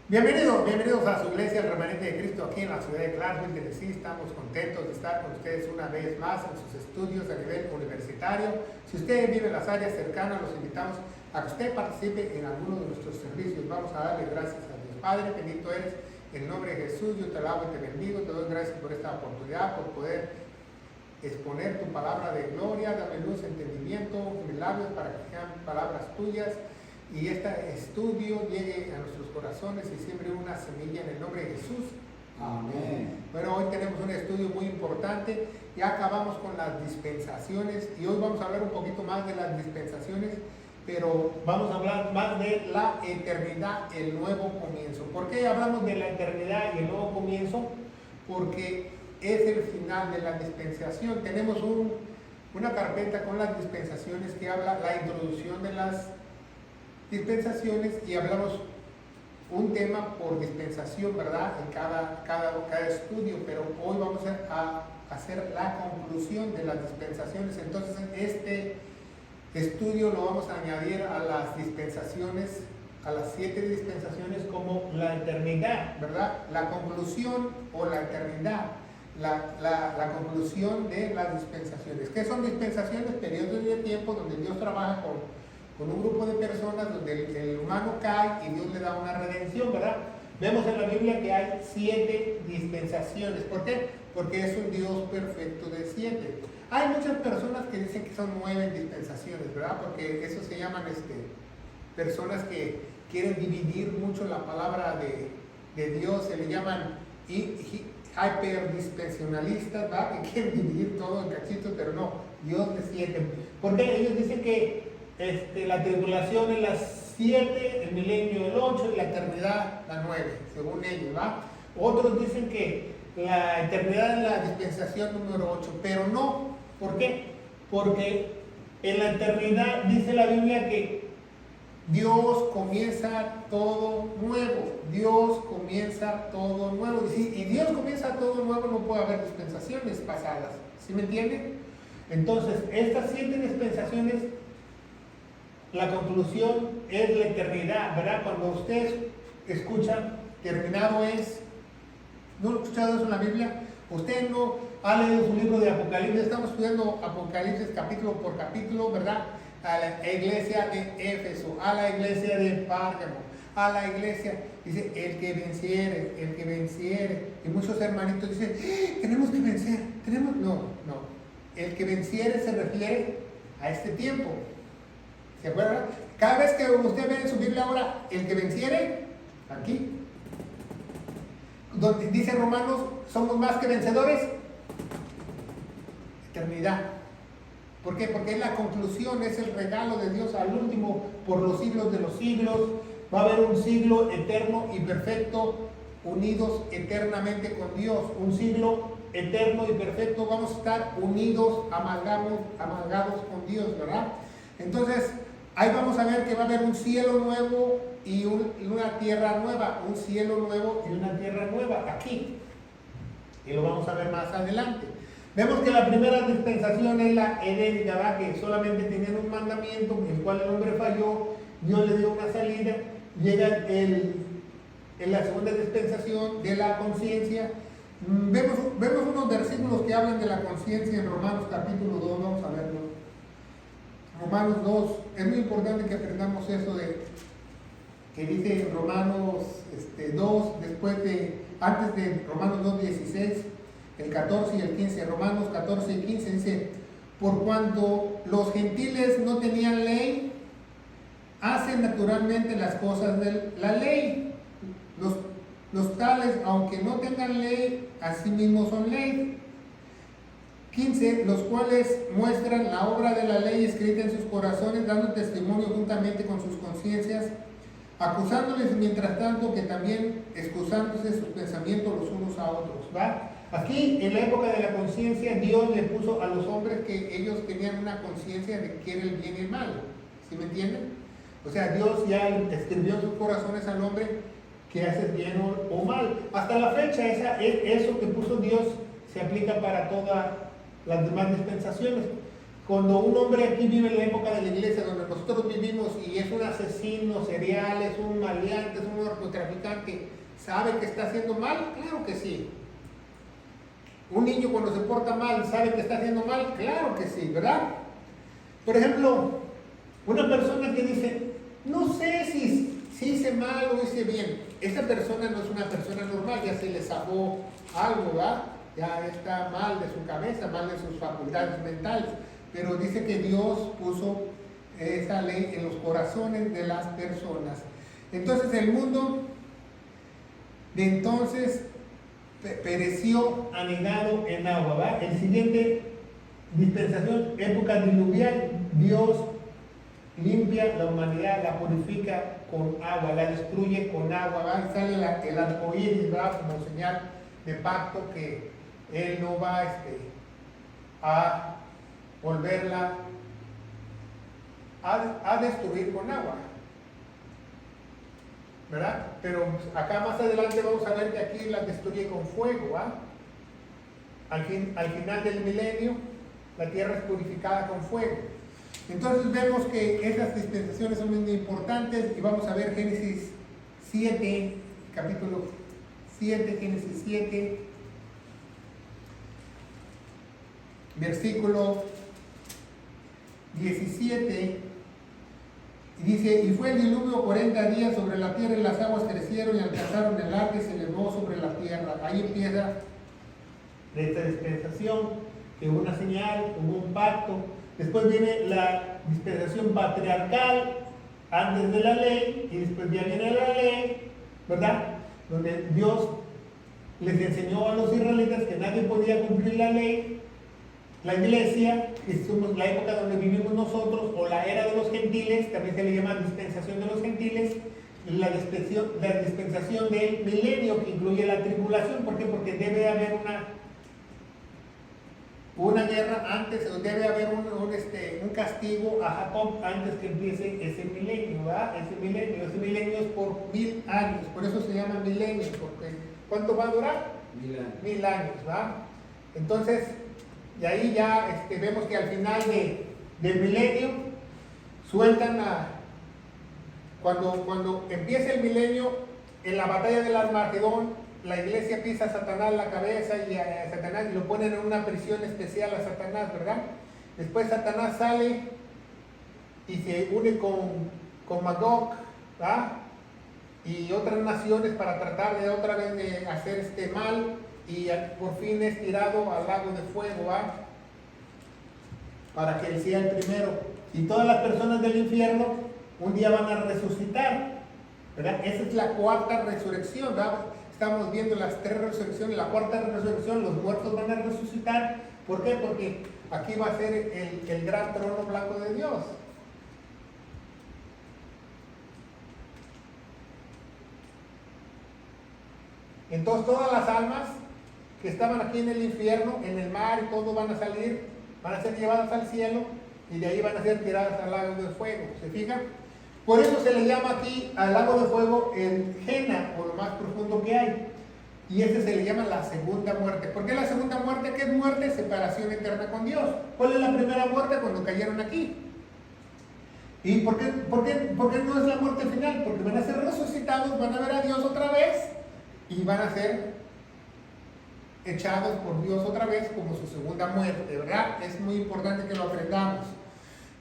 Bienvenidos a su iglesia, el Remanente de Cristo, aquí en la ciudad de Clarksville, Tennessee. Estamos contentos de estar con ustedes una vez más en sus estudios a nivel universitario. Si usted vive en las áreas cercanas, los invitamos a que usted participe en alguno de nuestros servicios. Vamos a darle gracias a Dios. Padre, bendito eres, en nombre de Jesús, yo te alabo y te bendigo, te doy gracias por esta oportunidad, por poder exponer tu palabra de gloria. Dame luz, entendimiento, mis labios para que sean palabras tuyas y este estudio llegue a nuestros corazones y siembre una semilla en el nombre de Jesús. Amén. Bueno, hoy tenemos un estudio muy importante. Ya acabamos con las dispensaciones y hoy vamos a hablar un poquito más de las dispensaciones, pero vamos a hablar más de la eternidad, el nuevo comienzo. ¿Por qué hablamos de la eternidad y el nuevo comienzo? Porque es el final de la dispensación. Tenemos una carpeta con las dispensaciones que habla la introducción de las dispensaciones y hablamos un tema por dispensación, ¿verdad? En cada estudio, pero hoy vamos a hacer la conclusión de las dispensaciones. Entonces, este estudio lo vamos a añadir a las dispensaciones, a las 7 dispensaciones, como la eternidad, ¿verdad? La conclusión o la eternidad, la conclusión de las dispensaciones. ¿Qué son dispensaciones? Periodos de tiempo donde Dios trabaja con un grupo de personas, donde el humano cae y Dios le da una redención, ¿verdad? Vemos en la Biblia que hay 7 dispensaciones. ¿Por qué? Porque es un Dios perfecto de 7. Hay muchas personas que dicen que son 9 dispensaciones, ¿verdad? Porque eso se llaman personas que quieren dividir mucho la palabra de Dios, se le llaman hyperdispensionalistas, ¿verdad? Que quieren dividir todo en cachitos, pero no, Dios de 7. Porque ellos dicen que la tribulación es las 7, el milenio el 8 y la eternidad la 9, según ellos, ¿va? Otros dicen que la eternidad es la dispensación número 8, pero no. ¿Por qué? Porque en la eternidad dice la Biblia que Dios comienza todo nuevo. Dios comienza todo nuevo. Y Dios comienza todo nuevo, no puede haber dispensaciones pasadas. ¿Sí me entienden? Entonces, estas 7 dispensaciones, la conclusión es la eternidad, ¿verdad? Cuando ustedes escuchan, terminado es, ¿no han escuchado eso en la Biblia? Usted no ha leído su libro de Apocalipsis. Estamos estudiando Apocalipsis capítulo por capítulo, ¿verdad? A la iglesia de Éfeso, a la iglesia de Pérgamo, a la iglesia, dice, el que venciere. Y muchos hermanitos dicen, tenemos que vencer, no. El que venciere se refiere a este tiempo. ¿Se acuerdan? Cada vez que usted ve en su Biblia ahora, el que venciere, aquí, donde dice Romanos, somos más que vencedores, eternidad. ¿Por qué? Porque es la conclusión, es el regalo de Dios al último, por los siglos de los siglos. Va a haber un siglo eterno y perfecto, unidos eternamente con Dios. Un siglo eterno y perfecto, vamos a estar unidos, amalgados con Dios, ¿verdad? Entonces, ahí vamos a ver que va a haber un cielo nuevo y una tierra nueva, un cielo nuevo y una tierra nueva aquí. Y lo vamos a ver más adelante. Vemos que la primera dispensación es la edénica, ¿verdad? Que solamente tenían un mandamiento, en el cual el hombre falló, Dios le dio una salida. Llega en la segunda dispensación de la conciencia. Vemos unos versículos que hablan de la conciencia en Romanos capítulo 2, vamos a verlo. Romanos 2, es muy importante que aprendamos eso que dice en Romanos 2, antes de Romanos 2, 16, el 14 y el 15, Romanos 14 y 15 dice, por cuanto los gentiles no tenían ley, hacen naturalmente las cosas de la ley. Los tales, aunque no tengan ley, así mismo son ley. 15, los cuales muestran la obra de la ley escrita en sus corazones, dando testimonio juntamente con sus conciencias, acusándoles mientras tanto que también excusándose sus pensamientos los unos a otros, ¿va? Aquí, en la época de la conciencia, Dios le puso a los hombres que ellos tenían una conciencia de qué era el bien y el mal. ¿Sí me entienden? O sea, Dios ya escribió en sus corazones al hombre que hace bien o mal. Hasta la fecha, eso que puso Dios se aplica para todas las demás dispensaciones. Cuando un hombre aquí vive en la época de la iglesia, donde nosotros vivimos, y es un asesino serial, es un maleante, es un narcotraficante sabe que está haciendo mal? Claro que sí. Un niño cuando se porta mal sabe que está haciendo mal, claro que sí, ¿verdad? Por ejemplo, una persona que dice, no sé si hice mal o hice bien, esta persona no es una persona normal, ya se le zafó algo, ¿verdad? Ya está mal de su cabeza, mal de sus facultades mentales, pero dice que Dios puso esa ley en los corazones de las personas. Entonces el mundo de entonces pereció anegado en agua, ¿va? El siguiente dispensación, época diluvial, Dios limpia la humanidad, la purifica con agua, la destruye con agua, ¿va? Y sale el arco iris, ¿va? Como señal de pacto que Él no va a volverla a destruir con agua, ¿verdad? Pero acá más adelante vamos a ver que aquí la destruye con fuego, ¿va? Al final del milenio, la tierra es purificada con fuego. Entonces vemos que esas dispensaciones son muy importantes y vamos a ver Génesis 7, capítulo 7, Génesis 7, versículo 17. Y dice, y fue el diluvio 40 días sobre la tierra y las aguas crecieron y alcanzaron el arca y se elevó sobre la tierra. Ahí empieza esta dispensación, que hubo una señal, hubo un pacto. Después viene la dispensación patriarcal, antes de la ley, y después ya viene la ley, ¿verdad? Donde Dios les enseñó a los israelitas que nadie podía cumplir la ley. La iglesia, que somos la época donde vivimos nosotros, o la era de los gentiles, también se le llama dispensación de los gentiles, la dispensación del milenio, que incluye la tribulación. ¿Por qué? Porque debe haber una guerra antes, o debe haber un castigo a Jacob antes que empiece ese milenio, ¿verdad? Ese milenio es por 1000 años, por eso se llama milenio, porque ¿cuánto va a durar? 1000 años. 1000 años, ¿verdad? Entonces, de ahí ya vemos que al final del milenio sueltan cuando empieza el milenio, en la batalla del Armagedón, la iglesia pisa a Satanás la cabeza y a Satanás y lo ponen en una prisión especial a Satanás, ¿verdad? Después Satanás sale y se une con Magog, ¿verdad? Y otras naciones para tratar de otra vez de hacer este mal, y por fin es tirado al lago de fuego, ¿va? Para que él sea el primero. Y todas las personas del infierno un día van a resucitar, ¿verdad? Esa es la cuarta resurrección, ¿verdad? Estamos viendo las tres resurrecciones. La cuarta resurrección, los muertos van a resucitar. ¿Por qué? Porque aquí va a ser el gran trono blanco de Dios. Entonces todas las almas que estaban aquí en el infierno, en el mar y todo, van a salir, van a ser llevadas al cielo y de ahí van a ser tiradas al lago de fuego. ¿Se fijan? Por eso se le llama aquí al lago de fuego el Jena, o lo más profundo que hay. Y ese se le llama la segunda muerte. ¿Por qué la segunda muerte? ¿Qué es muerte? Separación eterna con Dios. ¿Cuál es la primera muerte? Cuando cayeron aquí. ¿Y por qué no es la muerte final? Porque van a ser resucitados, van a ver a Dios otra vez y van a ser echados por Dios otra vez como su segunda muerte, ¿verdad? Es muy importante que lo aprendamos.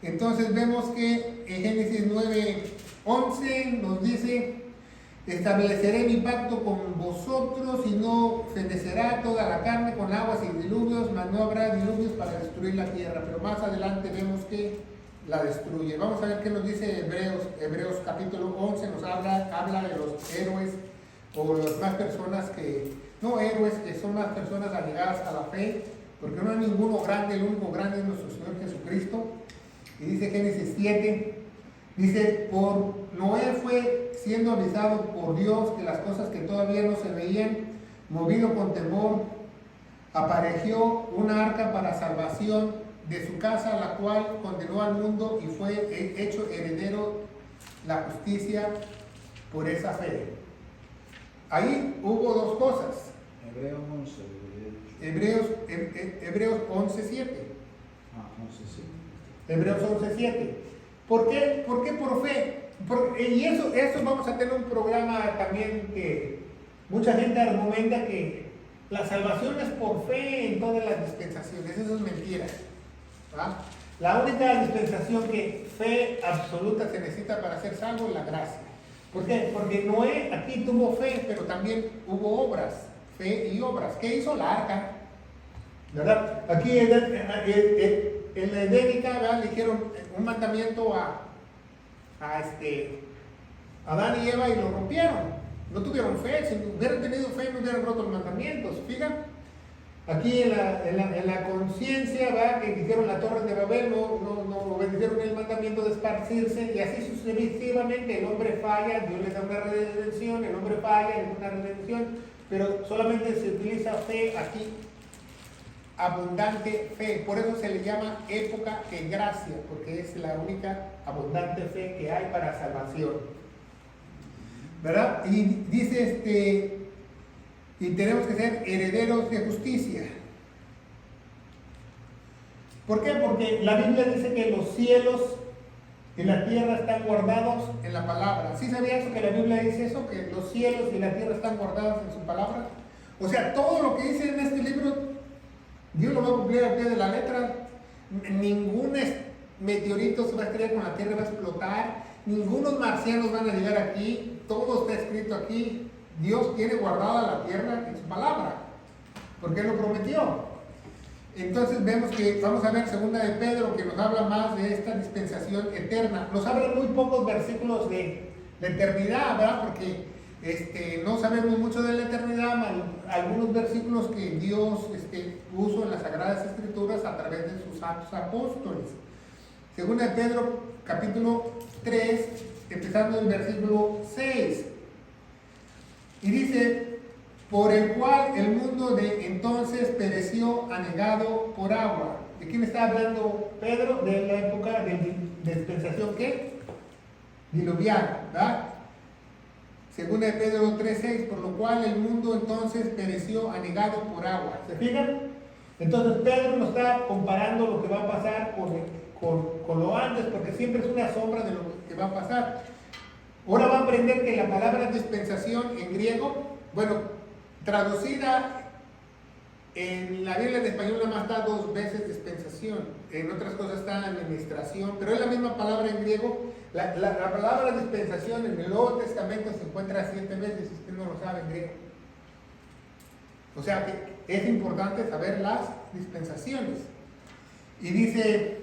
Entonces vemos que en Génesis 9:11 nos dice: estableceré mi pacto con vosotros y no fenecerá toda la carne con aguas y diluvios, mas no habrá diluvios para destruir la tierra. Pero más adelante vemos que la destruye. Vamos a ver qué nos dice Hebreos capítulo 11, nos habla de los héroes, o las más personas no héroes, que son más personas allegadas a la fe, porque no hay ninguno grande, el único grande es nuestro Señor Jesucristo. Y dice Génesis 7, dice: por Noé fue siendo avisado por Dios que las cosas que todavía no se veían, movido con temor, apareció una arca para salvación de su casa, la cual condenó al mundo y fue hecho heredero la justicia por esa fe. Ahí hubo dos cosas. Hebreos 11:7. Ah, 11:7. Hebreos 11:7. ¿Por qué por fe? Y eso vamos a tener un programa también que mucha gente argumenta que la salvación es por fe en todas las dispensaciones. Eso es mentira, ¿verdad? La única dispensación que fe absoluta se necesita para ser salvo es la gracia. ¿Por qué? Porque Noé aquí tuvo fe, pero también hubo obras, fe y obras. ¿Qué hizo? La arca, ¿verdad? Aquí en la Edénica, ¿verdad?, le dijeron un mandamiento a Adán y Eva y lo rompieron. No tuvieron fe. Si hubieran tenido fe no hubieran roto los mandamientos. Fíjate, aquí en la conciencia, ¿verdad?, que hicieron la torre de Babel, no obedecieron el mandamiento de esparcirse, y así sucesivamente. El hombre falla, Dios les da una redención, el hombre falla, les da una redención, pero solamente se utiliza fe aquí, abundante fe. Por eso se le llama época de gracia, porque es la única abundante fe que hay para salvación, ¿verdad? Y dice y tenemos que ser herederos de justicia. ¿Por qué? Porque la Biblia dice que los cielos y la tierra están guardados en la palabra. ¿Sí sabía eso, que la Biblia dice eso? Que los cielos y la tierra están guardados en su palabra. O sea, todo lo que dice en este libro, Dios lo va a cumplir al pie de la letra. Ningún meteorito se va a estrellar con la tierra, va a explotar. Ningunos marcianos van a llegar aquí. Todo está escrito aquí. Dios tiene guardada la tierra en su palabra, porque Él lo prometió. Entonces vemos que, vamos a ver segunda de Pedro, que nos habla más de esta dispensación eterna. Nos habla muy pocos versículos de eternidad, ¿verdad? Porque no sabemos mucho de la eternidad. Algunos versículos que Dios puso en las Sagradas Escrituras a través de sus santos apóstoles. Segunda de Pedro, capítulo 3, empezando en el versículo 6. Y dice: por el cual el mundo de entonces pereció anegado por agua. ¿De quién está hablando Pedro? De la época de dispensación, ¿qué? Diluviana, ¿verdad? Segunda de Pedro 3:6, por lo cual el mundo entonces pereció anegado por agua. ¿Se fijan? Entonces Pedro nos está comparando lo que va a pasar con lo antes, porque siempre es una sombra de lo que va a pasar. Ahora va a aprender que la palabra dispensación en griego, bueno, traducida en la Biblia en español nada más está 2 veces dispensación, en otras cosas está administración, pero es la misma palabra en griego. La palabra dispensación en el Nuevo Testamento se encuentra 7 veces, si usted no lo sabe en griego. O sea que es importante saber las dispensaciones. Y dice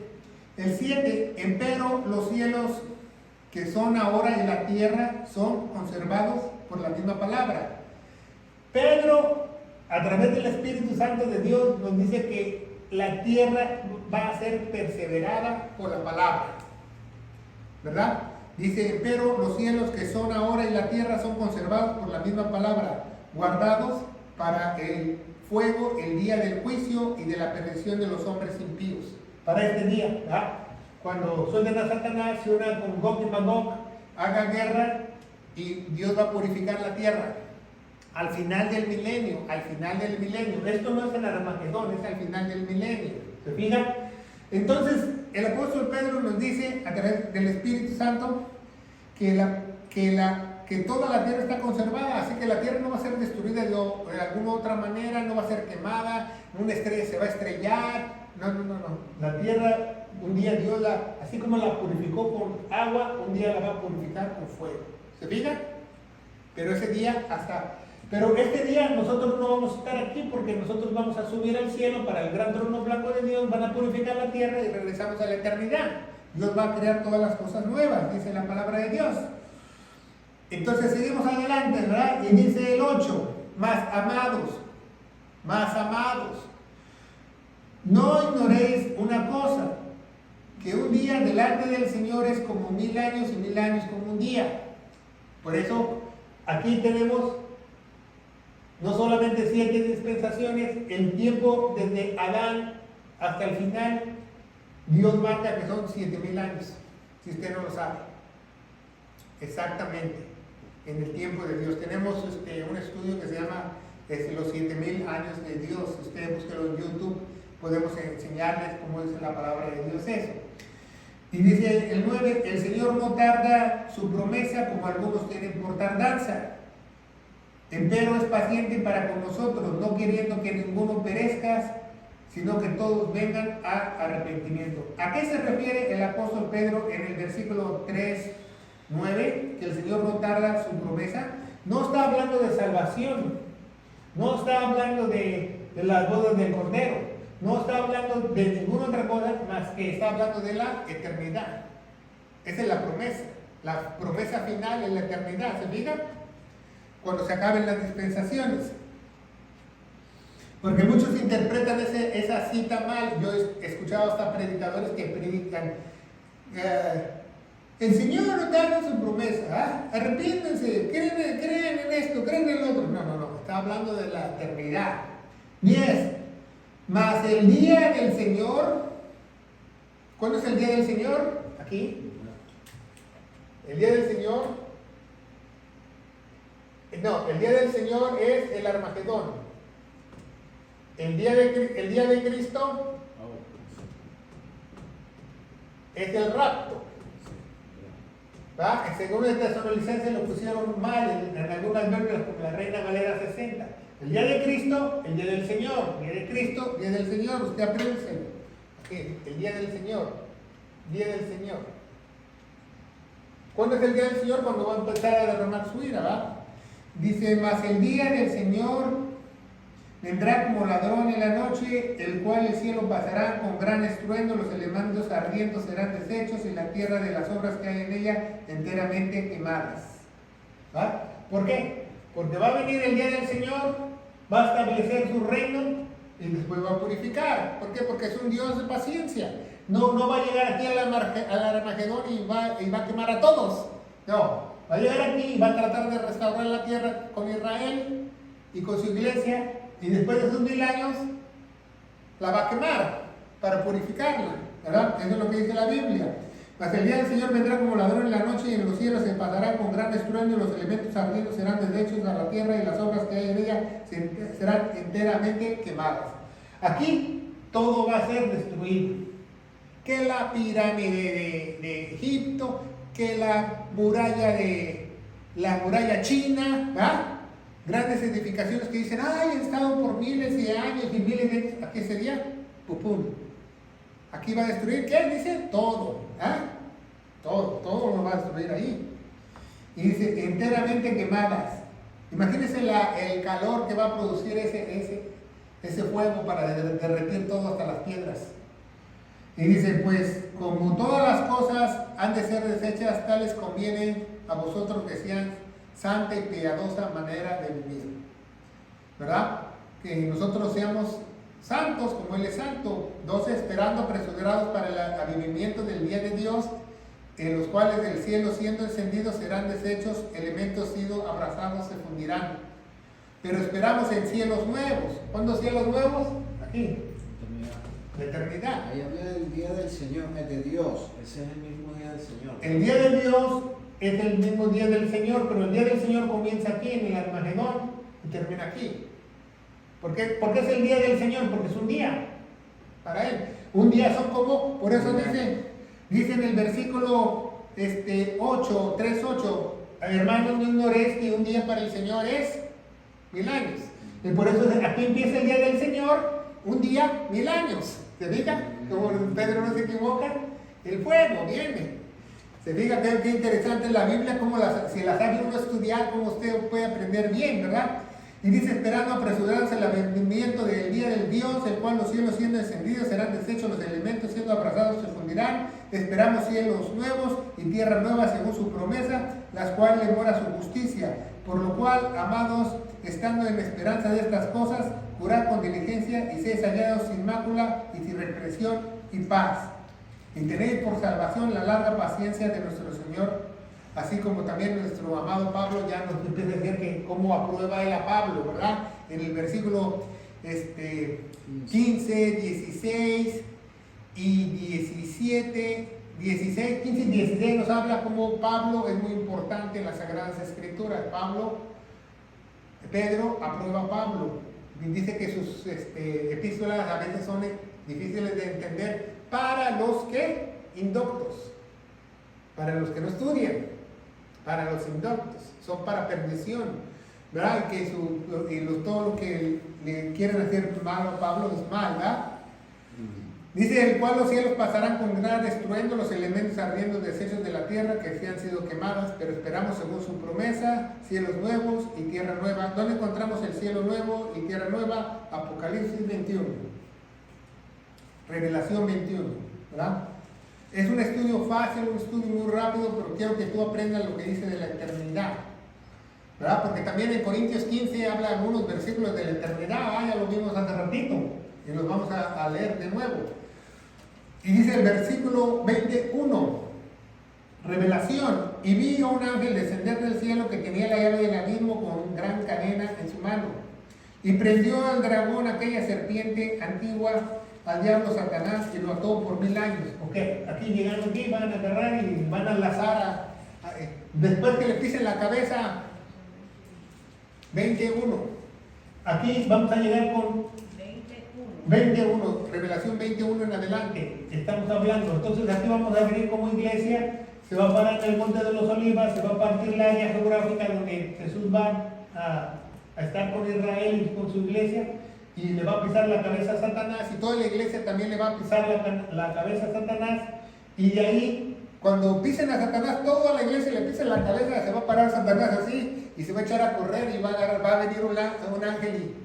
el 7, empero los cielos que son ahora en la tierra son conservados por la misma palabra. Pedro, a través del Espíritu Santo de Dios, nos dice que la tierra va a ser perseverada por la palabra, ¿verdad? Dice: pero los cielos que son ahora en la tierra son conservados por la misma palabra, guardados para el fuego, el día del juicio y de la perdición de los hombres impíos. Para este día, ¿verdad? Cuando suelten a Satanás, se unan con Gog y Magog, haga guerra y Dios va a purificar la tierra. Al final del milenio, Esto no es en Armagedón, es al final del milenio. ¿Se fijan? Entonces, el apóstol Pedro nos dice, a través del Espíritu Santo, que toda la tierra está conservada, así que la tierra no va a ser destruida de alguna otra manera, no va a ser quemada, una estrella se va a estrellar. No. La tierra, un día Dios así como la purificó con agua, un día la va a purificar con fuego. ¿Se fijan? Pero este día nosotros no vamos a estar aquí, porque nosotros vamos a subir al cielo para el gran trono blanco de Dios, van a purificar la tierra y regresamos a la eternidad. Dios va a crear todas las cosas nuevas, dice la palabra de Dios. Entonces seguimos adelante, ¿verdad? Y dice el 8, más amados, no ignoréis una cosa, que un día delante del Señor es como 1000 años y 1000 años como un día. Por eso aquí tenemos no solamente 7 dispensaciones, el tiempo desde Adán hasta el final, Dios marca que son 7000 años, si usted no lo sabe. Exactamente, en el tiempo de Dios. Tenemos un estudio que se llama los 7000 años de Dios. Usted búsquelo en YouTube, podemos enseñarles cómo dice la palabra de Dios eso. Y dice el 9, el Señor no tarda su promesa como algunos tienen por tardanza. Empero es paciente para con nosotros, no queriendo que ninguno perezca, sino que todos vengan a arrepentimiento. ¿A qué se refiere el apóstol Pedro en el versículo 3, 9? Que el Señor no tarda su promesa. No está hablando de salvación, no está hablando de las bodas del Cordero, no está hablando de ninguna otra cosa más que está hablando de la eternidad. Esa es la promesa final en la eternidad, ¿se fijan? Cuando se acaben las dispensaciones. Porque muchos interpretan esa cita mal. Yo he escuchado hasta predicadores que predican, el Señor no tarda su promesa, arrepiéntense, creen en esto, creen en el otro. No, está hablando de la eternidad. 10. Mas el día del Señor, ¿cuándo es el día del Señor? Aquí. El día del Señor, no, el día del Señor es el Armagedón. El día de Cristo es el rapto. ¿Va? En segundo de Tesalonicenses lo pusieron mal en algunas Biblias, como la Reina Valera 60. El día de Cristo, el día del Señor. El día de Cristo, día del Señor. Usted apréndeselo. El día del Señor. Día del Señor. ¿Cuándo es el día del Señor? Cuando va a empezar a derramar su ira, ¿va? Dice, mas el día del Señor vendrá como ladrón en la noche, el cual el cielo pasará con gran estruendo, los elementos ardientes serán deshechos y la tierra de las obras que hay en ella enteramente quemadas. ¿Va? ¿Por qué? Porque va a venir el día del Señor, va a establecer su reino y después va a purificar. ¿Por qué? Porque es un Dios de paciencia. No va a llegar aquí al Armagedón y va a quemar a todos. No, va a llegar aquí y va a tratar de restaurar la tierra con Israel y con su iglesia. Y después de esos 1000 años, la va a quemar para purificarla, ¿verdad? Eso es lo que dice la Biblia. Mas el día del Señor vendrá como ladrón en la noche y en los cielos se pasará con gran estruendo y los elementos ardientes serán deshechos a la tierra y las obras que hay en ella serán enteramente quemadas. Aquí todo va a ser destruido. Que la pirámide de Egipto, que la muralla china, ¿verdad? Grandes edificaciones que dicen, han estado por miles de años y miles de años. ¿A qué sería? Pupum. Aquí va a destruir, ¿qué? Dice, todo. Todo lo va a destruir ahí. Y dice, enteramente quemadas. Imagínense el calor que va a producir ese fuego para derretir todo hasta las piedras. Y dice, pues, como todas las cosas han de ser deshechas, tales conviene a vosotros que sean santa y piadosa manera de vivir, ¿verdad? Que nosotros seamos santos como Él es santo. 12, esperando apresurados para el avivamiento del día de Dios, en los cuales del cielo siendo encendidos serán deshechos, elementos sido abrazados se fundirán. Pero esperamos en cielos nuevos. ¿Cuándo cielos nuevos? Aquí. La eternidad. Ahí habla del día del Señor, de Dios. Ese es el mismo día del Señor. El día de Dios es el mismo día del Señor, pero el día del Señor comienza aquí en el Armagedón y termina aquí. ¿Por qué es el día del Señor? Porque es un día para Él. Un día son como, por eso dice en el versículo 8, 3:8, hermanos, no ignoréis que un día para el Señor es 1000 años. Y por eso aquí empieza el día del Señor, un día, 1000 años. ¿Se fijan? Como Pedro no se equivoca, el fuego viene. Se fija qué interesante la Biblia, si la sabe uno estudiar, cómo usted puede aprender bien, ¿verdad? Y dice, esperando apresurarse el avivamiento del día del Dios, el cual los cielos siendo encendidos serán deshechos, los elementos siendo abrazados se fundirán. Esperamos cielos nuevos y tierra nueva según su promesa, las cuales le mora su justicia. Por lo cual, amados, estando en esperanza de estas cosas, jurad con diligencia y seis hallados sin mácula y sin represión y paz. Y tenéis por salvación la larga paciencia de nuestro Señor, así como también nuestro amado Pablo ya nos empieza a decir que cómo aprueba él a Pablo, ¿verdad? En el versículo 15, 16 y 17, 16, 15 y 16 nos habla cómo Pablo es muy importante en las Sagradas Escrituras. Pedro aprueba a Pablo. Dice que sus epístolas a veces son difíciles de entender para los que indoctos, para los que no estudian, para los indoctos, son para perdición, ¿verdad? Todo lo que le quieren hacer malo a Pablo es mal, ¿verdad? Dice, el cual los cielos pasarán con gran estruendo, los elementos ardiendo desechos de la tierra que sí han sido quemadas, pero esperamos según su promesa, cielos nuevos y tierra nueva. ¿Dónde encontramos el cielo nuevo y tierra nueva? Apocalipsis 21, Revelación 21, ¿verdad? Es un estudio fácil, un estudio muy rápido, pero quiero que tú aprendas lo que dice de la eternidad, ¿verdad? Porque también en Corintios 15 habla algunos versículos de la eternidad, ya lo vimos hace ratito, y los vamos a leer de nuevo. Y dice el versículo 21, Revelación, y vi a un ángel descender del cielo que tenía la llave del abismo con gran cadena en su mano, y prendió al dragón, aquella serpiente antigua, al diablo Satanás, y lo ató por 1000 años. Ok, aquí llegando aquí van a agarrar y van a enlazar después que le pisen la cabeza. 21, aquí vamos a llegar con 21, Revelación 21 en adelante, estamos hablando. Entonces aquí vamos a venir como iglesia, se va a parar en el Monte de los Olivas, se va a partir la área geográfica donde Jesús va a estar con Israel y con su iglesia, y le va a pisar la cabeza a Satanás, y toda la iglesia también le va a pisar la cabeza a Satanás, y de ahí, cuando pisen a Satanás, toda la iglesia le pisa la cabeza, se va a parar Satanás así, y se va a echar a correr, y va a venir un ángel y...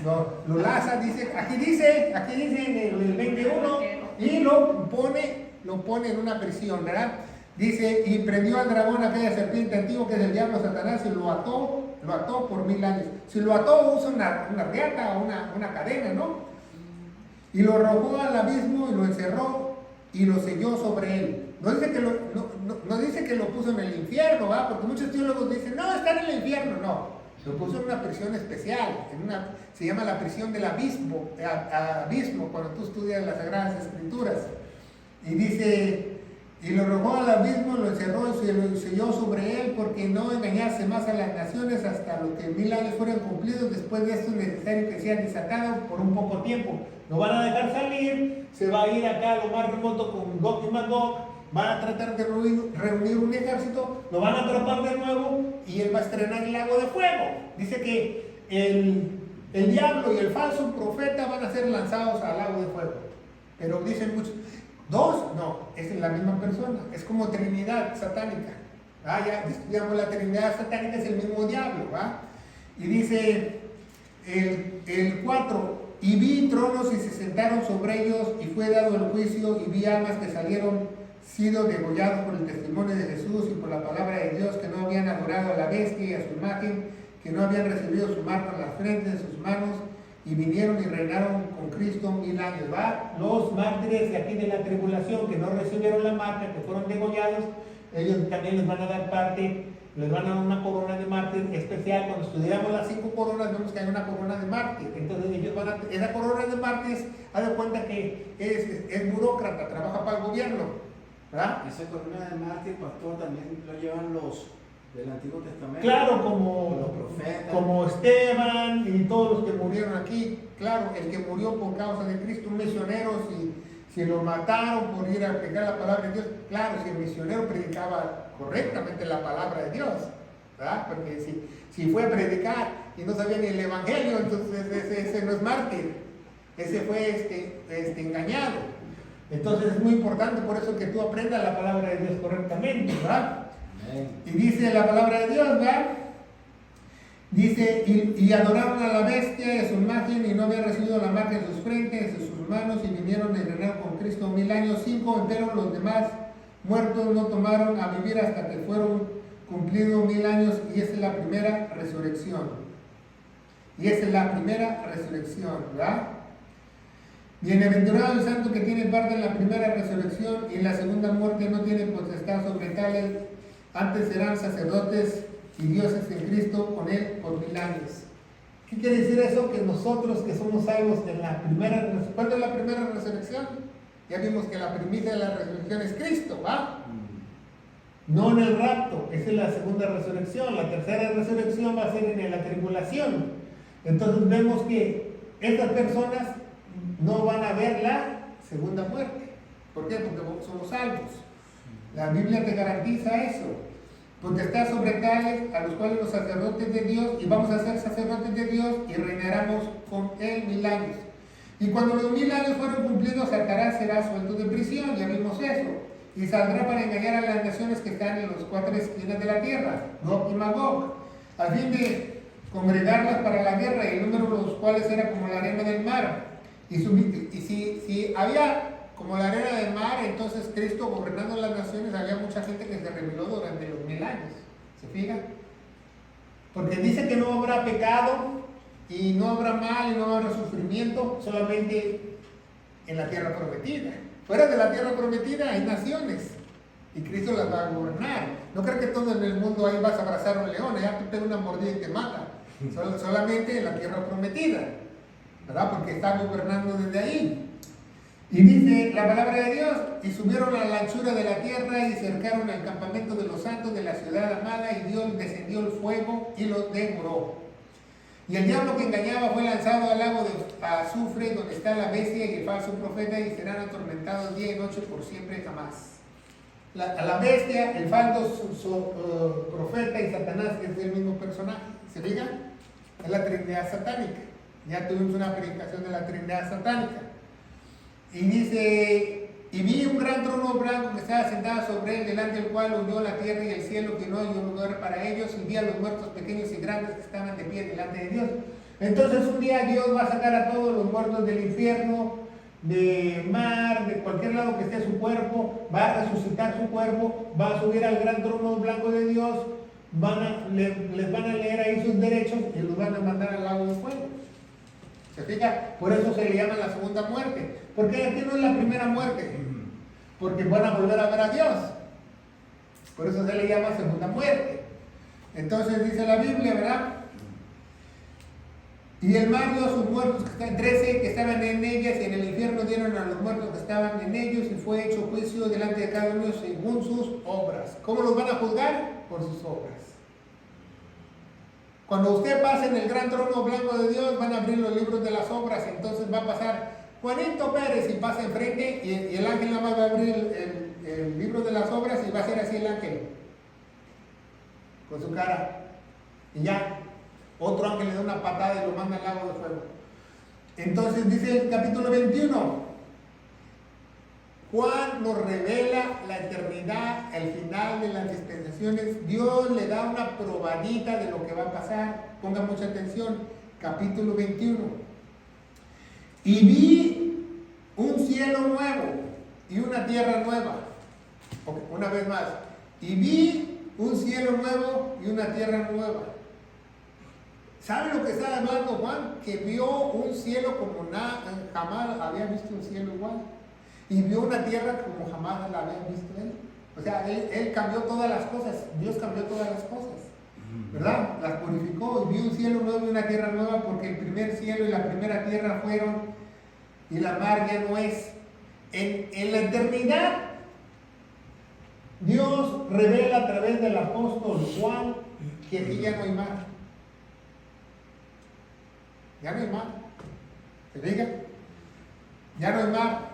No, lo laza, aquí dice en el 21, y lo pone en una prisión, ¿verdad? Dice, y prendió al dragón, aquella serpiente antigua que es el diablo Satanás, y lo ató por 1000 años. Si lo ató, usa una riata o una cadena, ¿no? Y lo arrojó al abismo y lo encerró y lo selló sobre él. No dice que lo puso en el infierno, ¿va? Porque muchos teólogos dicen, no, está en el infierno, no. Lo puso en una prisión especial, se llama la prisión del abismo, cuando tú estudias las Sagradas Escrituras. Y dice, y lo arrojó al abismo, lo encerró y lo selló sobre él, porque no engañase más a las naciones hasta lo que 1000 años fueron cumplidos. Después de esto es necesario que sean desatados por un poco tiempo. Lo van a dejar salir, se va a ir acá a lo más remoto con Gog y Magog, van a tratar de reunir un ejército, lo van a atrapar de nuevo y él va a estrenar el lago de fuego. Dice que el diablo y el falso profeta van a ser lanzados al lago de fuego. Pero dicen muchos, ¿dos? No, es la misma persona, es como Trinidad satánica. Ya estudiamos la Trinidad satánica, es el mismo diablo, ¿va? Y dice el 4, y vi tronos y se sentaron sobre ellos, y fue dado el juicio, y vi almas que salieron sido degollados por el testimonio de Jesús y por la palabra de Dios, que no habían adorado a la bestia y a su imagen, que no habían recibido su marca en la frente de sus manos, y vinieron y reinaron con Cristo 1000 años. ¿Va? Los mártires de aquí de la tribulación, que no recibieron la marca, que fueron degollados, ellos también les van a dar parte, les van a dar una corona de mártir especial. Cuando estudiamos las 5 coronas, vemos que hay una corona de mártir. Entonces ellos esa corona de mártires, haz de cuenta que es burócrata, trabaja para el gobierno, ¿verdad? Esa corona de mártir, pastor, también lo llevan los del Antiguo Testamento. Claro, los profetas, como Esteban y todos los que murieron aquí. Claro, el que murió por causa de Cristo, un misionero, si lo mataron por ir a predicar la palabra de Dios, claro, si el misionero predicaba correctamente la palabra de Dios, ¿verdad? Porque si fue a predicar y no sabía ni el evangelio, entonces ese no es mártir, ese fue engañado. Entonces es muy importante por eso que tú aprendas la palabra de Dios correctamente, ¿verdad? Amén. Y dice la palabra de Dios, ¿verdad? Dice, y adoraron a la bestia y a su imagen, y no habían recibido la marca en sus frentes, en sus manos, y vinieron y reinaron con Cristo 1000 años. 5 enteros los demás muertos no tomaron a vivir hasta que fueron cumplidos 1000 años, y esa es la primera resurrección. ¿Verdad? Bienaventurado el santo que tiene parte en la primera resurrección, y en la segunda muerte no tiene potestad sobre tales, antes serán sacerdotes y dioses en Cristo con él por 1000 años. ¿Qué quiere decir eso? Que nosotros que somos salvos de la primera resurrección. ¿Cuándo es la primera resurrección? Ya vimos que la primicia de la resurrección es Cristo, ¿va? No en el rapto, esa es la segunda resurrección. La tercera resurrección va a ser en la tribulación. Entonces vemos que estas personas no van a ver la segunda muerte. ¿Por qué? Porque somos salvos. La Biblia te garantiza eso. Porque está sobre tales a los cuales los sacerdotes de Dios, y vamos a ser sacerdotes de Dios y reinaremos con Él 1000 años. Y cuando los 1000 años fueron cumplidos, Satanás será suelto de prisión, ya vimos eso, y saldrá para engañar a las naciones que están en los 4 esquinas de la tierra, Gog y Magog, al fin de congregarlas para la guerra, y el número de los cuales era como la arena del mar. Y si había como la arena del mar, entonces Cristo gobernando las naciones, había mucha gente que se rebeló durante los 1000 años. ¿Se fijan? Porque dice que no habrá pecado, y no habrá mal, y no habrá sufrimiento, solamente en la tierra prometida. Fuera de la tierra prometida hay naciones, y Cristo las va a gobernar. No creo que todo en el mundo ahí vas a abrazar a un león, ya te pega una mordida y te mata. Solamente en la tierra prometida, ¿verdad? Porque está gobernando desde ahí. Y dice la palabra de Dios, y subieron a la anchura de la tierra y cercaron el campamento de los santos de la ciudad amada, y Dios descendió el fuego y los devoró. Y el diablo que engañaba fue lanzado al lago de azufre, donde está la bestia y el falso profeta, y serán atormentados día y noche por siempre jamás. La bestia, el falso profeta y Satanás, que es el mismo personaje, ¿se diga? Es la Trinidad satánica. Ya tuvimos una predicación de la Trinidad satánica. Y dice, y vi un gran trono blanco que estaba sentado sobre él, delante del cual unió la tierra y el cielo, que no hay un lugar para ellos, y vi a los muertos pequeños y grandes que estaban de pie delante de Dios. Entonces un día Dios va a sacar a todos los muertos del infierno, de mar, de cualquier lado que esté su cuerpo, va a resucitar su cuerpo, va a subir al gran trono blanco de Dios, les van a leer ahí sus derechos y los van a mandar al lago de fuego. ¿Se fija? Por eso se le llama la segunda muerte. Porque aquí no es la primera muerte. Porque van a volver a ver a Dios. Por eso se le llama segunda muerte. Entonces dice la Biblia, ¿verdad? Y el mar dio a sus muertos, 13 que estaban en ellas, y en el infierno dieron a los muertos que estaban en ellos, y fue hecho juicio delante de cada uno según sus obras. ¿Cómo los van a juzgar? Por sus obras. Cuando usted pase en el gran trono blanco de Dios, van a abrir los libros de las obras, entonces va a pasar Juanito Pérez y pasa enfrente, y el ángel nada más va a abrir el libro de las obras, y va a ser así el ángel, con su cara, y ya, otro ángel le da una patada y lo manda al lago de fuego. Entonces dice el capítulo 21, Juan nos revela la eternidad, el final de las dispensaciones. Dios le da una probadita de lo que va a pasar. Pongan mucha atención. Capítulo 21. Y vi un cielo nuevo y una tierra nueva. Okay, una vez más. Y vi un cielo nuevo y una tierra nueva. ¿Sabe lo que está hablando Juan? Que vio un cielo como jamás había visto un cielo igual. Y vio una tierra como jamás la había visto él. O sea, él cambió todas las cosas. Dios cambió todas las cosas, ¿verdad? Las purificó, y vio un cielo nuevo y una tierra nueva, porque el primer cielo y la primera tierra fueron, y la mar ya no es. En la eternidad, Dios revela a través del apóstol Juan que aquí ya no hay mar. Ya no hay mar. ¿Se diga? Ya no hay mar.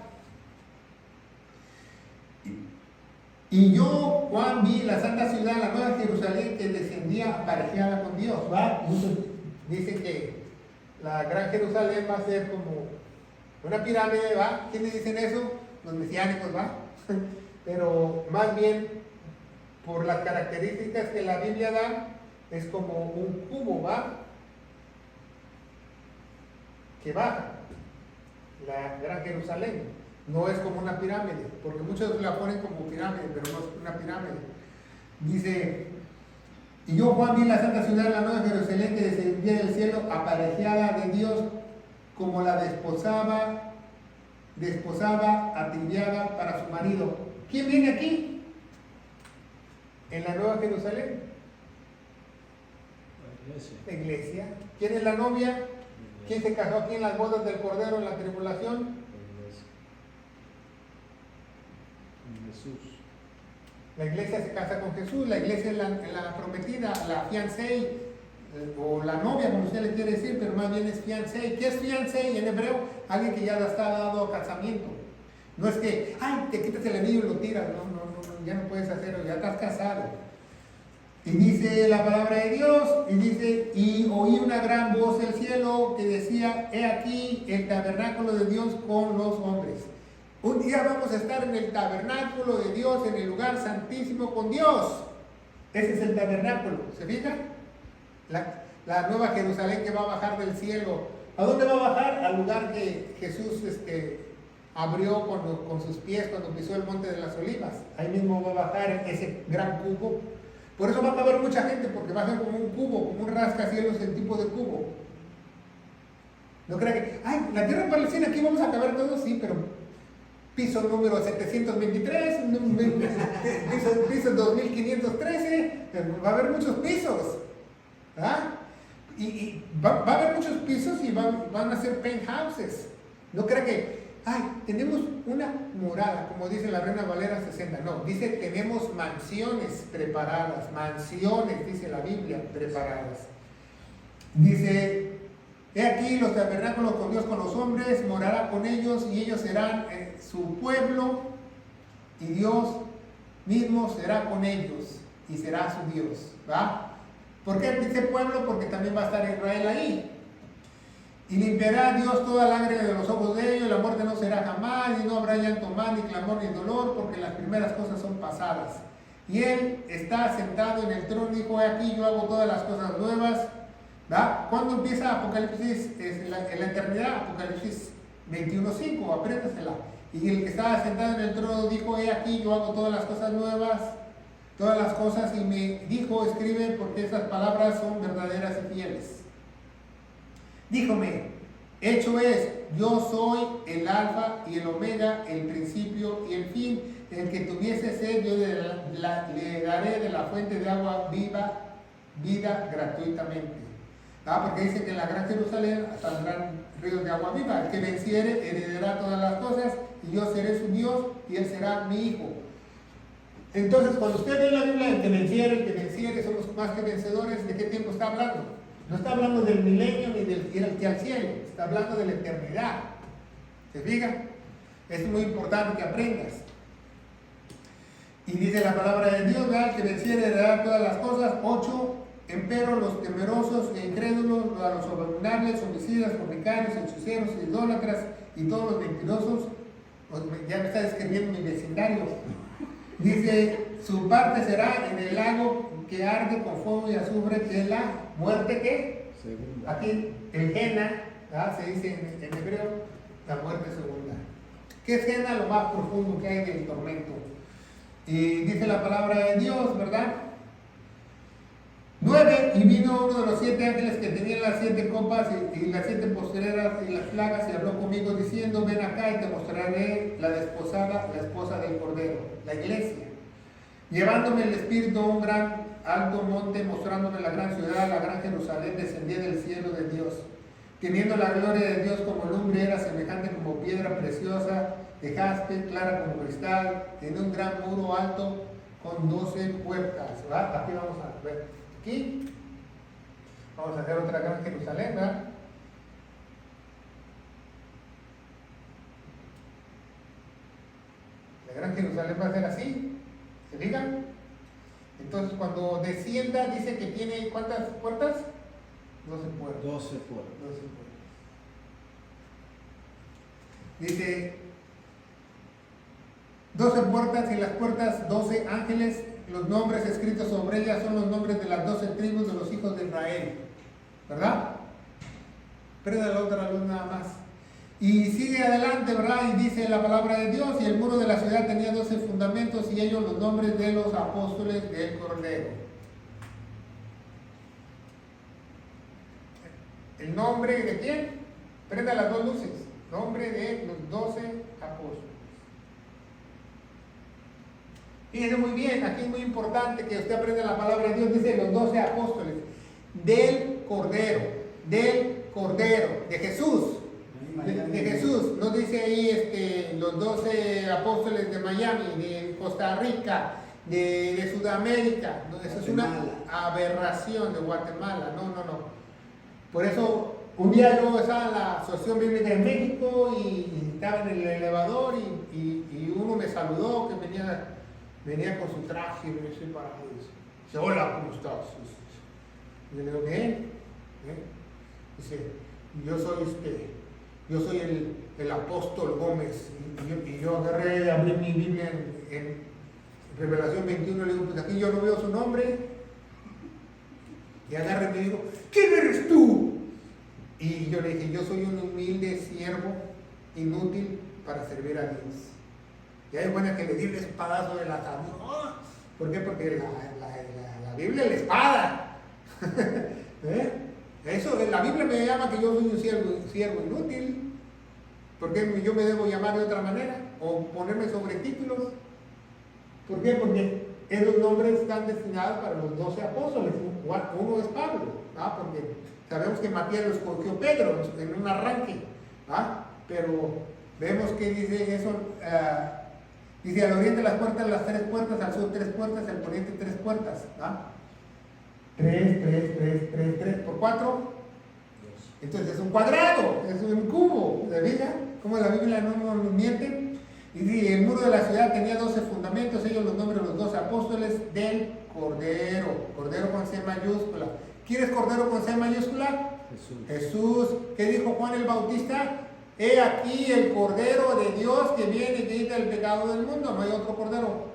Y yo, Juan, vi la santa ciudad, la nueva Jerusalén, que descendía aparejada con Dios, ¿va? Muchos dicen que la gran Jerusalén va a ser como una pirámide, ¿va? ¿Quiénes dicen eso? Los mesiánicos, ¿va? Pero más bien, por las características que la Biblia da, es como un cubo, ¿va? Que baja, la gran Jerusalén. No es como una pirámide, porque muchos la ponen como pirámide, pero no es una pirámide. Dice, y yo, Juan, vi la santa ciudad, la nueva Jerusalén, que descendía del cielo, aparejada de Dios, como la desposada, atibiada para su marido. ¿Quién viene aquí? En la nueva Jerusalén. La iglesia. ¿Quién es la novia? ¿Quién se casó aquí en las bodas del Cordero en la tribulación? Jesús. La iglesia se casa con Jesús, la iglesia es la prometida, la fiancé, o la novia, como usted le quiere decir, pero más bien es fiancé. ¿Qué es fiancé en hebreo? Alguien que ya está dado a casamiento. No es que, ay, te quitas el anillo y lo tiras. No, ya no puedes hacerlo, ya estás casado. Y dice la palabra de Dios, y dice, y oí una gran voz del cielo que decía, he aquí el tabernáculo de Dios con los hombres. Un día vamos a estar en el tabernáculo de Dios, en el lugar santísimo con Dios. Ese es el tabernáculo, ¿se fijan? La nueva Jerusalén que va a bajar del cielo. ¿A dónde va a bajar? Al lugar que Jesús abrió con sus pies cuando pisó el monte de las olivas. Ahí mismo va a bajar ese gran cubo. Por eso va a caber mucha gente, porque va a ser como un cubo, como un rascacielos en tipo de cubo. No crean que, ay, la tierra palestina, aquí vamos a caber todos, sí, pero piso número 723, piso 2513, va a haber muchos pisos. ¿Ah? Y va a haber muchos pisos y van a ser penthouses. No crean que, ay, tenemos una morada, como dice la Reina Valera 60. No, dice tenemos mansiones preparadas, mansiones, dice la Biblia, preparadas. Dice, he aquí los tabernáculos con Dios con los hombres, morará con ellos y ellos serán su pueblo y Dios mismo será con ellos y será su Dios. ¿Va? ¿Por qué dice pueblo? Porque también va a estar Israel ahí. Y limpiará Dios toda lágrima de los ojos de ellos, la muerte no será jamás, y no habrá llanto más, ni clamor, ni dolor, porque las primeras cosas son pasadas. Y Él está sentado en el trono, dijo, he aquí yo hago todas las cosas nuevas. ¿Va? ¿Cuándo empieza Apocalipsis? En la eternidad, Apocalipsis 21:5, apréndasela. Y el que estaba sentado en el trono dijo, he aquí yo hago todas las cosas nuevas, todas las cosas, y me dijo, escribe, porque esas palabras son verdaderas y fieles. Díjome, hecho es, yo soy el alfa y el omega, el principio y el fin. El que tuviese sed, yo le daré de la fuente de agua viva, vida gratuitamente. Porque dice que en la gran Jerusalén saldrán ríos de agua viva. El que venciere heredará todas las cosas, y yo seré su Dios y él será mi hijo. Entonces, cuando usted ve la Biblia, el que venciere, somos más que vencedores, ¿de qué tiempo está hablando? No está hablando del milenio ni del ir al cielo, está hablando de la eternidad. ¿Se fijan? Es muy importante que aprendas. Y dice la palabra de Dios, ¿verdad? Que venciere heredará todas las cosas. 8, empero los temerosos e incrédulos, a los abominables, homicidas, fornicarios, hechiceros, idólatras y todos los mentirosos. Ya me está describiendo mi vecindario. Dice, su parte será en el lago que arde con fuego y azufre, que es la muerte que segunda. Aquí el Gena, ¿verdad? Se dice en hebreo, la muerte segunda. ¿Qué es Gena? Lo más profundo que hay del tormento. Y dice la palabra de Dios, ¿verdad? 9, y vino uno de los 7 ángeles que tenían las 7 copas y las 7 postreras y las plagas, y habló conmigo diciendo, ven acá y te mostraré la desposada, la esposa del Cordero, la iglesia. Llevándome el Espíritu a un gran alto monte, mostrándome la gran ciudad, la gran Jerusalén, descendía del cielo de Dios. Teniendo la gloria de Dios como lumbre, era semejante como piedra preciosa, de jaspe, clara como cristal, tenía un gran muro alto con 12 puertas. ¿Verdad? Aquí vamos a ver. Aquí vamos a hacer otra gran Jerusalén, ¿verdad? La gran Jerusalén va a ser así, ¿se fijan? Entonces cuando descienda dice que tiene ¿cuántas puertas? 12 puertas. 12 puertas. 12 puertas. Dice 12 puertas, y las puertas 12 ángeles. Los nombres escritos sobre ellas son los nombres de las 12 tribus de los hijos de Israel. ¿Verdad? Prenda la otra luz nada más. Y sigue adelante, ¿verdad? Y dice la palabra de Dios, y el muro de la ciudad tenía 12 fundamentos, y ellos los nombres de los apóstoles del Cordero. ¿El nombre de quién? Prenda las dos luces. Nombre de los 12 apóstoles. Fíjense muy bien, aquí es muy importante que usted aprenda la palabra de Dios. Dice los 12 apóstoles del Cordero, de Jesús. De Jesús, no dice ahí los 12 apóstoles de Miami, de Costa Rica, de Sudamérica. No, eso es una aberración, de Guatemala. No. Por eso Un día yo estaba en la Asociación Bíblica en México y estaba en el elevador y uno me saludó que venía con su traje y me dice, hola, ¿cómo estás? Y le digo, bien. Dice, yo soy el apóstol Gómez. Y yo abrí mi Biblia en Revelación 21 y le digo, pues aquí yo no veo su nombre. Y agarré y me dijo, ¿quién eres tú? Y yo le dije, yo soy un humilde siervo inútil para servir a Dios. Y hay buena que le di el espadazo de la tabla. ¡Oh! ¿Por qué? Porque la Biblia es la espada. Eso, la Biblia me llama que yo soy un siervo inútil. ¿Por qué yo me debo llamar de otra manera? O ponerme sobre títulos. ¿Por qué? Porque esos nombres están destinados para los 12 apóstoles. Uno es Pablo, porque sabemos que Matías lo escogió Pedro en un arranque, pero vemos que dice eso, dice al oriente las puertas, las 3 puertas, al sur 3 puertas, al poniente 3 puertas, 3 por 4, entonces es un cuadrado, es un cubo, ¿se fija? Como la Biblia no nos miente. Y dice, el muro de la ciudad tenía 12 fundamentos, ellos los nombran los 12 apóstoles del Cordero con C mayúscula. ¿Quién es Cordero con C mayúscula? Jesús. ¿Qué dijo Juan el Bautista? He aquí el Cordero de Dios que viene y que quita el pecado del mundo. No hay otro Cordero.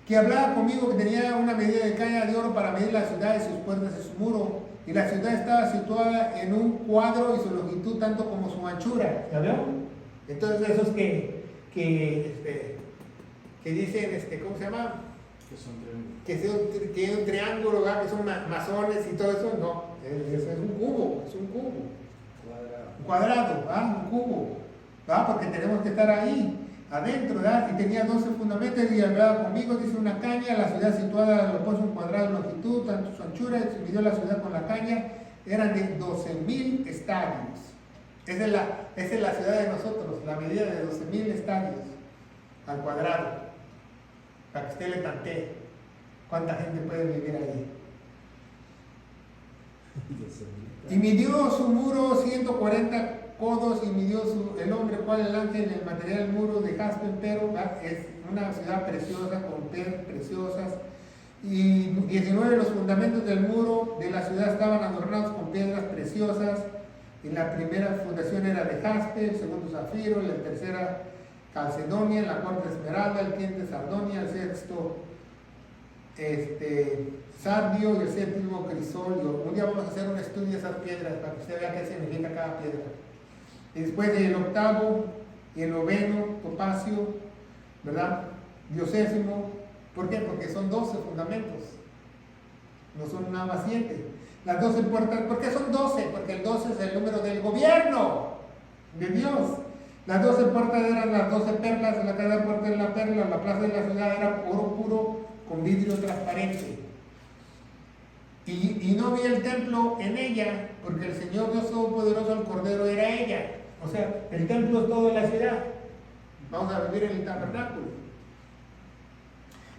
Que hablaba conmigo que tenía una medida de caña de oro para medir la ciudad y sus puertas y su muro. Y la ciudad estaba situada en un cuadro y su longitud tanto como su anchura. ¿Ya veo? Entonces esos que dicen, ¿cómo se llama? Que es un triángulo, ¿verdad? Que son masones y todo eso, no, es un cubo, un cuadrado, un cubo, ¿verdad? Porque tenemos que estar ahí, adentro, ¿verdad? Y tenía 12 fundamentos y hablaba conmigo, dice una caña, la ciudad situada, lo puso un cuadrado de longitud, tanto su anchura, se midió la ciudad con la caña, eran de 12,000 estadios. Esa es la ciudad de nosotros, la medida de 12,000 estadios al cuadrado, para que usted le tantee cuánta gente puede vivir ahí. Y midió su muro 140 codos y midió el hombre cual delante en el material muro de jaspe, pero es una ciudad preciosa, con piedras preciosas. Y 19 de los fundamentos del muro de la ciudad estaban adornados con piedras preciosas. Y la primera fundación era de jaspe, el segundo zafiro, la tercera calcedonia, la cuarta esmeralda, el quinto sardonia, el sexto sardio y el séptimo crisolio. Un día vamos a hacer un estudio de esas piedras para que usted vea qué significa cada piedra. Y después el octavo y el noveno, topacio, ¿verdad? Diocésimo. ¿Por qué? Porque son 12 fundamentos, no son nada más 7. Las 12 puertas, ¿por qué son 12? Porque el 12 es el número del gobierno de Dios. Las 12 puertas eran las 12 perlas, cada puerta de la perla, la plaza de la ciudad era oro puro con vidrio transparente. Y no había el templo en ella, porque el Señor Dios Todopoderoso, el Cordero, era ella. O sea, el templo es todo la ciudad. Vamos a vivir en el tabernáculo.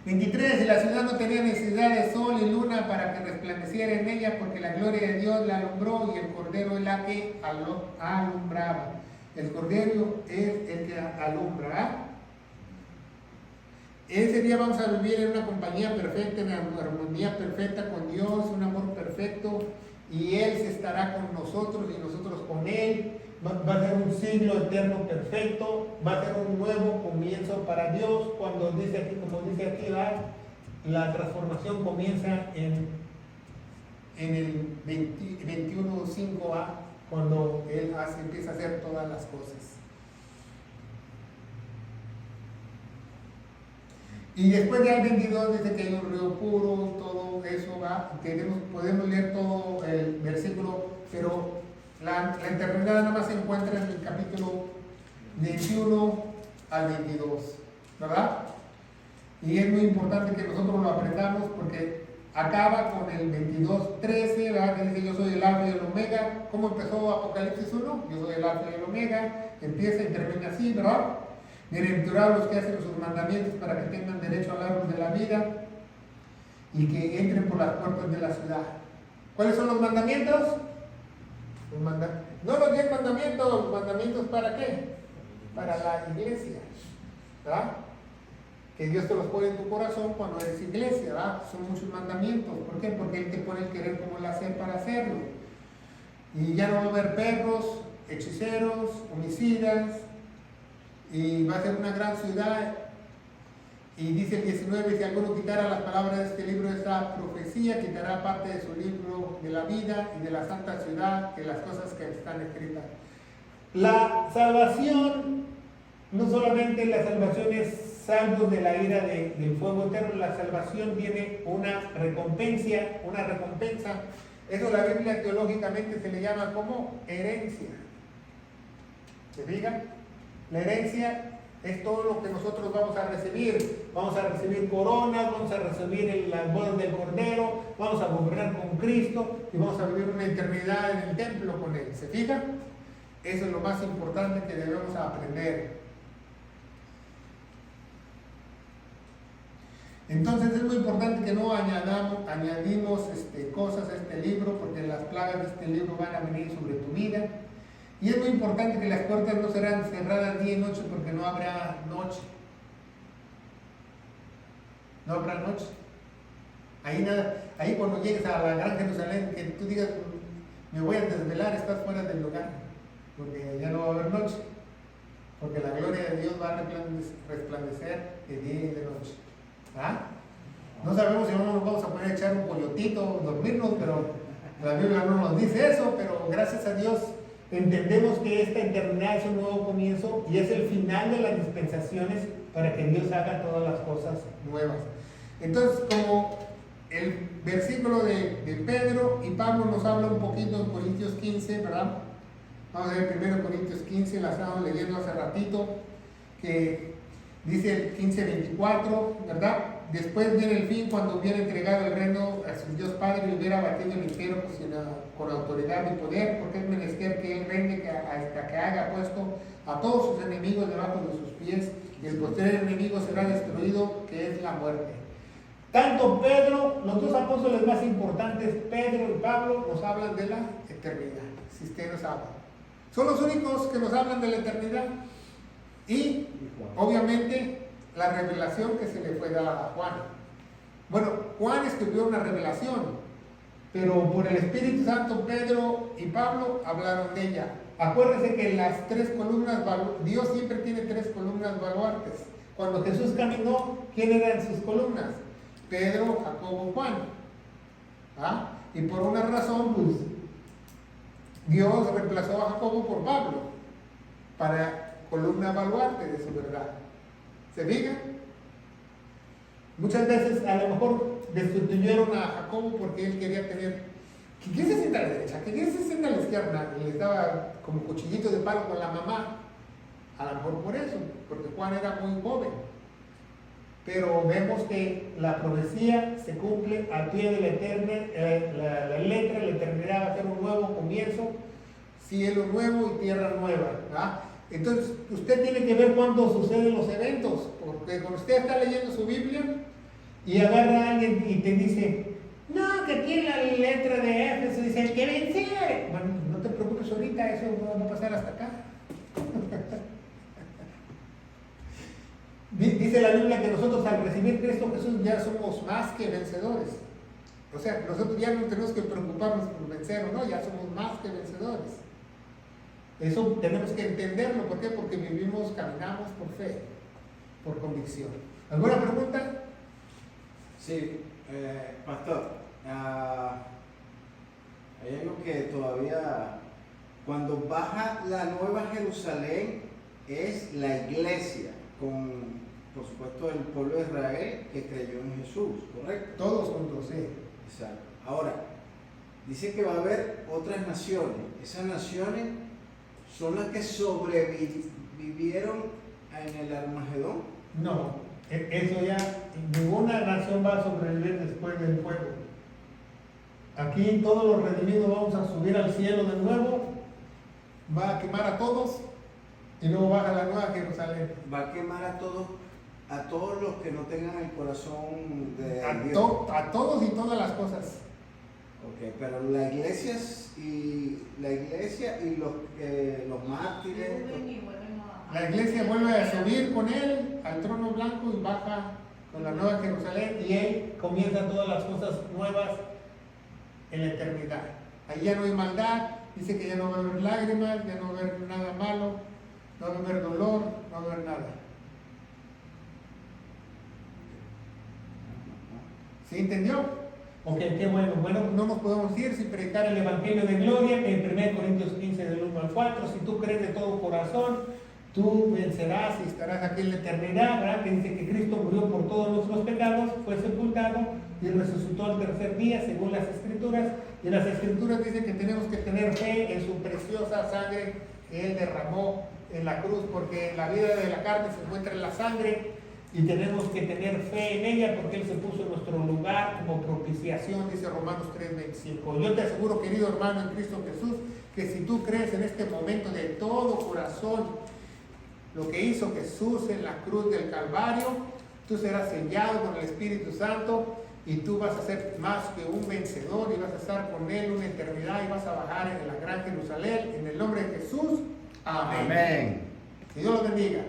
23. Y la ciudad no tenía necesidad de sol y luna para que resplandeciera en ella, porque la gloria de Dios la alumbró y el Cordero es la que alumbraba. El Cordero es el que alumbra. Ese día vamos a vivir en una compañía perfecta, en una armonía perfecta con Dios, un amor perfecto, y Él se estará con nosotros y nosotros con Él. Va a ser un siglo eterno perfecto, va a ser un nuevo comienzo para Dios. Cuando dice aquí, como dice aquí, la transformación comienza en el 21:5, cuando Él empieza a hacer todas las cosas. Y después ya el 22 dice que hay un río puro, todo eso, podemos leer todo el versículo, pero la eternidad nada más se encuentra en el capítulo 21 al 22, ¿verdad? Y es muy importante que nosotros lo aprendamos porque acaba con el 22:13, ¿verdad? Que dice yo soy el alfa y el omega. ¿Cómo empezó Apocalipsis 1? Yo soy el alfa y el omega. Empieza y termina así, ¿verdad? Bienaventurados los que hacen sus mandamientos para que tengan derecho al árbol de la vida y que entren por las puertas de la ciudad. ¿Cuáles son los mandamientos? No los 10 mandamientos, los mandamientos ¿para qué? Para la iglesia, ¿verdad? Que Dios te los pone en tu corazón cuando eres iglesia, ¿verdad? Son muchos mandamientos. ¿Por qué? Porque Él te pone el querer como el hacer para hacerlo. Y ya no va a haber perros, hechiceros, homicidas, y va a ser una gran ciudad. Y dice el 19, si alguno quitara las palabras de este libro de esta profecía, quitará parte de su libro de la vida y de la santa ciudad, de las cosas que están escritas. La salvación, no solamente la salvación es salvos de la ira del fuego eterno, la salvación tiene una recompensa. Eso la Biblia teológicamente se le llama como herencia. ¿Se fijan? La herencia es todo lo que nosotros vamos a recibir. Vamos a recibir coronas, vamos a recibir las bodas del Cordero, vamos a gobernar con Cristo y vamos a vivir una eternidad en el templo con Él. ¿Se fijan? Eso es lo más importante que debemos aprender. Entonces es muy importante que no añadimos cosas a este libro, porque las plagas de este libro van a venir sobre tu vida. Y es muy importante que las puertas no serán cerradas día y noche, porque no habrá noche. No habrá noche. Ahí cuando llegues a la gran Jerusalén, que tú digas, me voy a desvelar, estás fuera del lugar, porque ya no va a haber noche. Porque la gloria de Dios va a resplandecer de día y de noche. ¿Ah? No sabemos si no nos vamos a poner a echar un coyotito, dormirnos, pero la Biblia no nos dice eso, pero gracias a Dios entendemos que esta eternidad es un nuevo comienzo y es el final de las dispensaciones para que Dios haga todas las cosas nuevas. Entonces, como el versículo de Pedro y Pablo nos habla un poquito en Corintios 15, ¿verdad? Vamos a ver primero Corintios 15, la estamos leyendo hace ratito, que dice el 15:24, ¿verdad? Después viene el fin, cuando hubiera entregado el reino a su Dios Padre y hubiera batido el imperio con autoridad y poder, porque es menester que Él reine hasta que haya puesto a todos sus enemigos debajo de sus pies, y el posterior enemigo será destruido, que es la muerte. Tanto Pedro, los dos apóstoles más importantes, Pedro y Pablo, nos hablan de la eternidad. Si usted nos habla, son los únicos que nos hablan de la eternidad. Y obviamente la revelación que se le fue dada a Juan. Bueno, Juan escribió una revelación, pero por el Espíritu Santo Pedro y Pablo hablaron de ella. Acuérdense que las 3 columnas, Dios siempre tiene 3 columnas baluartes. Cuando Jesús caminó, ¿quién eran sus columnas? Pedro, Jacobo, Juan. ¿Ah? Y por una razón, pues, Dios reemplazó a Jacobo por Pablo, para columna baluarte de su verdad. ¿Se fijan? Muchas veces a lo mejor destituyeron a Jacobo porque él quería tener, que quién se sienta a la derecha, que quién se sienta a la izquierda, y le daba como cuchillito de palo con la mamá. A lo mejor por eso, porque Juan era muy joven. Pero vemos que la profecía se cumple al pie de la eternidad, la letra, la eternidad va a ser un nuevo comienzo, cielo nuevo y tierra nueva, ¿verdad? Entonces, usted tiene que ver cuándo suceden los eventos, porque cuando usted está leyendo su Biblia y agarra a alguien y te dice, no, que aquí en la letra de Éfeso dice el que vence. Bueno, no te preocupes ahorita, eso no va a pasar hasta acá. Dice la Biblia que nosotros al recibir Cristo Jesús ya somos más que vencedores. O sea, nosotros ya no tenemos que preocuparnos por vencer o no, ya somos más que vencedores. Eso tenemos que entenderlo. ¿Por qué? Porque vivimos, caminamos por fe, por convicción. ¿Alguna pregunta? Sí, pastor. Hay algo que todavía, cuando baja la Nueva Jerusalén, es la iglesia, con, por supuesto, el pueblo de Israel que creyó en Jesús, ¿correcto? Todos juntos, sí. Exacto. Ahora, dice que va a haber otras naciones. Esas naciones son las que sobrevivieron en el Armagedón. No, eso ya, ninguna nación va a sobrevivir después del fuego. Aquí todos los redimidos vamos a subir al cielo de nuevo, va a quemar a todos y luego baja la nueva Jerusalén. Va a quemar a todos los que no tengan el corazón de Dios. A todos y todas las cosas. Ok, pero la iglesia y los mártires. Suben y vuelven a La iglesia vuelve a subir con él al trono blanco y baja con la nueva Jerusalén y él comienza todas las cosas nuevas en la eternidad. Ahí ya no hay maldad, dice que ya no va a haber lágrimas, ya no va a haber nada malo, no va a haber dolor, no va a haber nada. ¿Sí entendió? Ok, qué bueno. Bueno, no nos podemos ir sin predicar el Evangelio de Gloria, que en 1 Corintios 15 del 1 al 4, si tú crees de todo corazón, tú vencerás y estarás aquí en la eternidad, ¿verdad? Que dice que Cristo murió por todos nuestros pecados, fue sepultado y resucitó al tercer día, según las Escrituras. Y las Escrituras dicen que tenemos que tener fe en su preciosa sangre que Él derramó en la cruz, porque la vida de la carne se encuentra en la sangre y tenemos que tener fe en ella porque Él se puso en nuestro lugar como propiciación, dice Romanos 3:25. Yo te aseguro, querido hermano en Cristo Jesús, que si tú crees en este momento de todo corazón lo que hizo Jesús en la cruz del Calvario, tú serás sellado con el Espíritu Santo y tú vas a ser más que un vencedor y vas a estar con Él una eternidad y vas a bajar en la gran Jerusalén. En el nombre de Jesús, amén. Amén. Que Dios los bendiga.